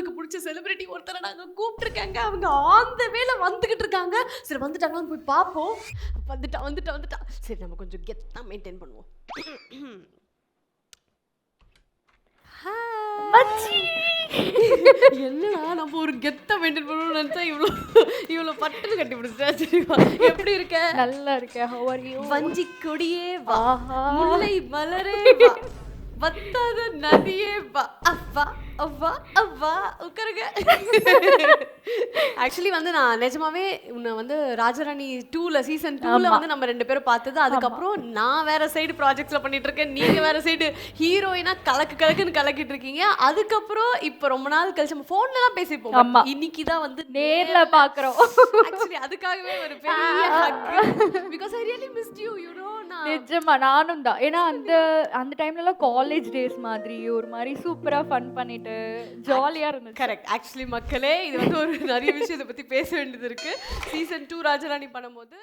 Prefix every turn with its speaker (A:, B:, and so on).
A: உங்களுக்கு பிடிச்ச செலிபிரிட்டி ஒருத்தரை நாங்க கூப்பிட்டுருக்காங்க, அவங்க ஆன் த வேல வந்துகிட்டு இருக்காங்க. சரி வந்துட்டாங்களான்னு போய் பார்ப்போம். வந்துட்டா. சரி நம்ம கொஞ்சம் கெத்தா மெயின்டைன் பண்ணுவோம்.
B: மச்சி
A: என்னடா நம்ம ஒரு கெத்தா மெயின்டைன் பண்ணணும்னு நினைச்சா இவ்வளோ பட்டுன்னு கட்டி பிடிச்சா. சரிவா, எப்படி இருக்க?
B: நல்லா இருக்கேன். How are you?
A: வஞ்சி கொடியே வா,
B: ஆஹா.
A: முல்லை மலரே வா, வத்தாத நதியே வா, அவ்வா அவ்வா அவ்வா உட்காருங்க. ஆக்சுவலி வந்து நான் நிஜமாவே உன்னை வந்து ராஜராணி 2ல சீசன் 2ல வந்து நம்ம 2 பேரும் பார்த்தது. அதுக்கப்புறம் நான் வேற சைடு ப்ராஜெக்ட்ஸ்ல பண்ணிட்டு இருக்கேன், நீங்க வேற சைடு ஹீரோயினா கலக்குன்னு கலக்கிட்டு இருக்கீங்க. அதுக்கப்புறம் இப்போ ரொம்ப நாள் கழிச்சு நம்ம ஃபோன்ல தான் பேசிப்போம். இன்னைக்கு தான் வந்து
B: நேர்ல பாக்குறோம்.
A: ஆக்சுவலி அதுக்காகவே ஒரு பெரிய hug, because I really missed you you know.
B: நிஜமா நானும் தான். ஏன்னா அந்த டைம்ல எல்லாம் காலேஜ் டேஸ் மாதிரி ஒரு மாதிரி சூப்பரா ஃபன் பண்ணிட்டு ஜாலியா இருந்துச்சு.
A: கரெக்ட். ஆக்சுவலி மக்களே, இது வந்து ஒரு நிறைய விஷயத்தை பத்தி பேச வேண்டியது இருக்கு. சீசன் 2 ராஜராணி பண்ணும்போது